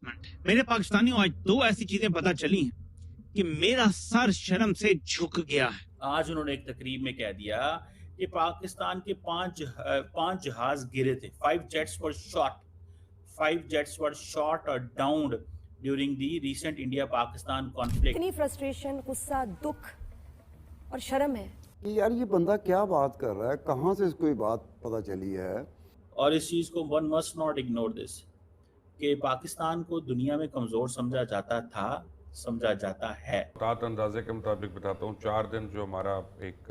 Statement है। मेरे पाकिस्तानियों, आज दो ऐसी चीजें पता चली हैं कि मेरा सर शर्म से झुक गया है। आज उन्होंने एक तकरीब में कह दिया कि पाकिस्तान के पांच जहाज गिरे थे। 5 jets were shot or downed during the recent India-Pakistan conflict. इतनी फ्रस्ट्रेशन, गुस्सा, दुख और शर्म है कि यार ये बंदा क्या बात कर रहा है, कहाँ से इसको ये बात पता चली है। और इस चीज़ को one must not ignore this कि पाकिस्तान को दुनिया में कमज़ोर समझा जाता था, समझा जाता है। रात अंदाजे के मुताबिक बताता हूँ, 4 दिन जो हमारा एक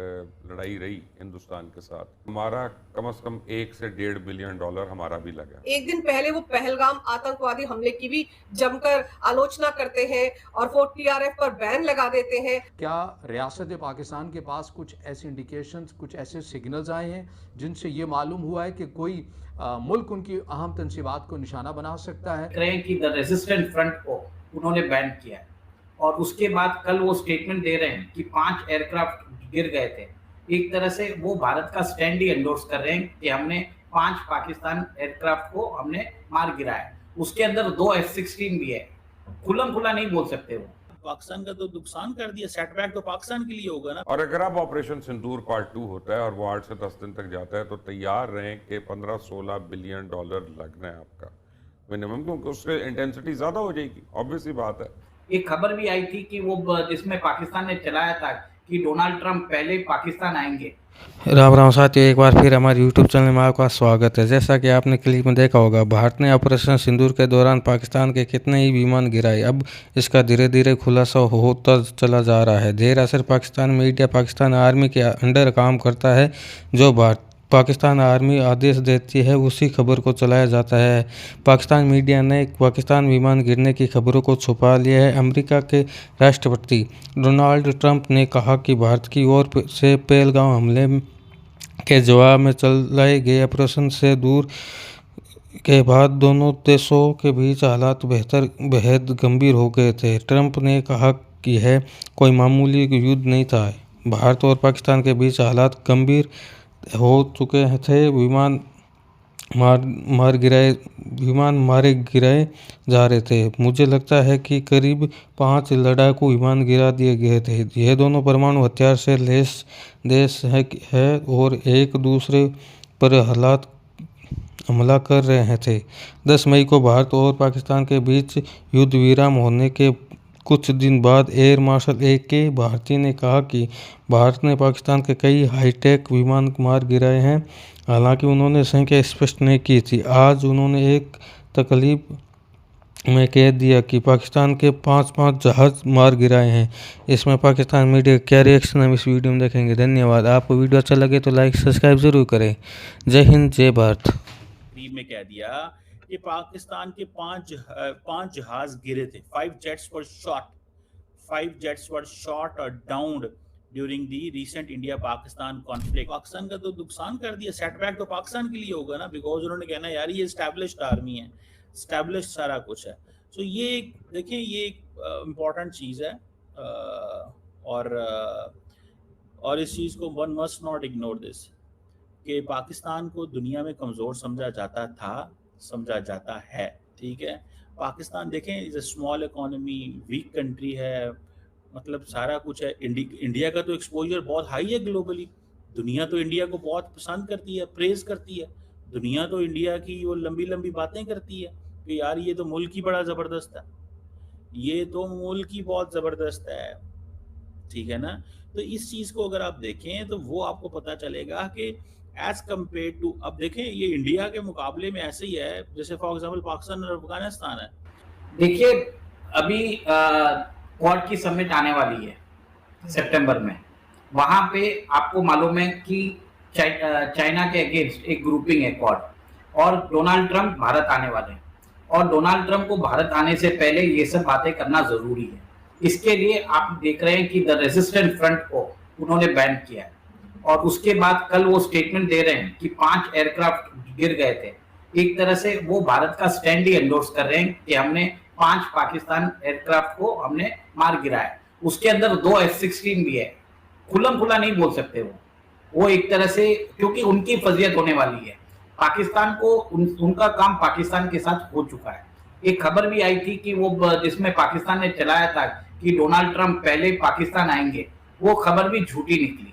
लड़ाई रही हिंदुस्तान के साथ, हमारा कम से कम 1 से $1.5 बिलियन हमारा भी लगा। एक दिन पहले वो पहलगाम आतंकवादी हमले की भी जमकर आलोचना करते हैं और वो TRF पर बैन लगा देते हैं। क्या रियासत पाकिस्तान के पास कुछ ऐसे इंडिकेशंस, कुछ ऐसे सिग्नल्स आए हैं जिनसे ये मालूम हुआ है कि कोई मुल्क उनकी अहम तंसीबात को निशाना बना सकता है? करें कि द रेजिस्टेंट फ्रंट को उन्होंने बैन किया और उसके बाद कल वो स्टेटमेंट दे रहे हैं कि 5 एयरक्राफ्ट गिर गए थे। एक तरह से वो भारत का स्टैंड ही एंडोर्स कर रहे हैं कि हमने 5 पाकिस्तान एयरक्राफ्ट को हमने मार गिराया। उसके अंदर 2 F-16 भी है। खुल्लम खुल्ला नहीं बोल सकते वो। पाकिस्तान का तो नुकसान कर दिया, सेटबैक तो पाकिस्तान के लिए होगा ना। और अगर अब ऑपरेशन सिंदूर पार्ट 2 होता है और वो 8 से 10 दिन तक जाता है तो तैयार रहें कि $15-16 बिलियन लगना है आपका मिनिमम, क्योंकि उससे इंटेंसिटी ज्यादा हो जाएगी। ऑब्वियस ही बात है। एक खबर भी आई थी कि वो जिसमें पाकिस्तान ने चलाया था कि डोनाल्ड ट्रंप पहले पाकिस्तान आएंगे। राम राम साथियों, एक बार फिर हमारे यूट्यूब चैनल में आपका स्वागत है। जैसा कि आपने क्लिप में देखा होगा, भारत ने ऑपरेशन सिंदूर के दौरान पाकिस्तान के कितने ही विमान गिराए। अब इसका धीरे धीरे खुलासा होता चला जा रहा है। देर असर पाकिस्तान मीडिया पाकिस्तान आर्मी के अंडर काम करता है। जो पाकिस्तान आर्मी आदेश देती है उसी खबर को चलाया जाता है। पाकिस्तान मीडिया ने पाकिस्तान विमान गिरने की खबरों को छुपा लिया है। अमेरिका के राष्ट्रपति डोनाल्ड ट्रंप ने कहा कि भारत की ओर से पहलगाम हमले के जवाब में चलाए गए ऑपरेशन से दूर के बाद दोनों देशों के बीच हालात बेहद गंभीर हो गए थे। ट्रंप ने कहा कि यह कोई मामूली युद्ध नहीं था। भारत और पाकिस्तान के बीच हालात गंभीर हो चुके थे। विमान मारे गिराए जा रहे थे। मुझे लगता है कि करीब 5 लड़ाकू विमान गिरा दिए गए थे। यह दोनों परमाणु हथियार से लैस देश है और एक दूसरे पर हमला कर रहे थे। 10 मई को भारत और पाकिस्तान के बीच युद्ध विराम होने के कुछ दिन बाद एयर मार्शल AK भारती ने कहा कि भारत ने पाकिस्तान के कई हाईटेक विमान मार गिराए हैं। हालांकि उन्होंने संख्या स्पष्ट नहीं की थी। आज उन्होंने एक तकरीब में कह दिया कि पाकिस्तान के 5 जहाज मार गिराए हैं। इसमें पाकिस्तान मीडिया क्या रिएक्शन हम इस वीडियो में देखेंगे। धन्यवाद। आपको वीडियो अच्छा लगे तो लाइक सब्सक्राइब जरूर करें। जय हिंद, जय भारत। में कह दिया कि पाकिस्तान के 5 जहाज गिरे थे। 5 jets were shot or downed during the recent India-Pakistan conflict. Pakistan का तो नुकसान कर दिया, सेटबैक तो पाकिस्तान के लिए होगा ना, बिकॉज उन्होंने कहना यार ये एस्टैब्लिश्ड आर्मी है, एस्टैब्लिश्ड सारा कुछ है। सो ये देखें, ये एक इम्पॉर्टेंट चीज़ है और इस चीज़ को one must not ignore this कि पाकिस्तान को दुनिया में कमज़ोर समझा जाता था, समझा जाता है। ठीक है, पाकिस्तान देखें is a small economy, week country है, मतलब सारा कुछ है। इंडिया का तो एक्सपोजर बहुत हाई है ग्लोबली। दुनिया तो इंडिया को बहुत पसंद करती है, प्रेज करती है। दुनिया तो इंडिया की वो लंबी लंबी बातें करती है कि यार ये तो मुल्क ही बड़ा ज़बरदस्त है, ये तो मुल्क ही बहुत ज़बरदस्त है। ठीक है ना। तो इस चीज़ को अगर आप देखें तो वो आपको पता चलेगा कि एज कम्पेयर टू, अब देखें ये इंडिया के मुकाबले में ऐसे ही है जैसे फॉर एग्जांपल पाकिस्तान और अफगानिस्तान है। देखिए अभी क्वाड की समिट आने वाली है सितंबर में। वहां पे आपको मालूम है कि चाइना के अगेंस्ट एक ग्रुपिंग है क्वाड, और डोनाल्ड ट्रंप भारत आने वाले हैं। और डोनाल्ड ट्रंप को भारत आने से पहले ये सब बातें करना जरूरी है। इसके लिए आप देख रहे हैं कि द रेजिस्टेंट फ्रंट को उन्होंने बैन किया है और उसके बाद कल वो स्टेटमेंट दे रहे हैं कि 5 एयरक्राफ्ट गिर गए थे। एक तरह से वो भारत का स्टैंड ही एंडोर्स कर रहे हैं कि हमने 5 पाकिस्तान एयरक्राफ्ट को हमने मार गिराया। उसके अंदर 2 F-16 भी है। खुल्लम खुल्ला नहीं बोल सकते वो एक तरह से, क्योंकि उनकी फजीयत होने वाली है। पाकिस्तान को उनका काम पाकिस्तान के साथ हो चुका है। एक खबर भी आई थी कि वो जिसमें पाकिस्तान ने चलाया था कि डोनाल्ड ट्रंप पहले पाकिस्तान आएंगे, वो खबर भी झूठी निकली।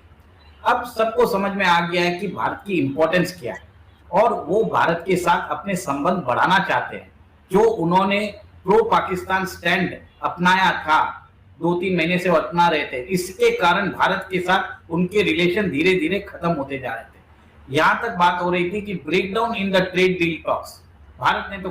अब सबको समझ में आ गया है कि भारत की इंपॉर्टेंस क्या है और वो भारत के साथ अपने संबंध बढ़ाना चाहते हैं। जो उन्होंने प्रो पाकिस्तान स्टैंड अपनाया था, 2-3 महीने से वो अपना रहे थे, इसके कारण भारत के साथ उनके रिलेशन धीरे धीरे खत्म होते जा रहे थे। यहां तक बात हो रही थी कि breakdown in the trade deal talks, Bharat ने तो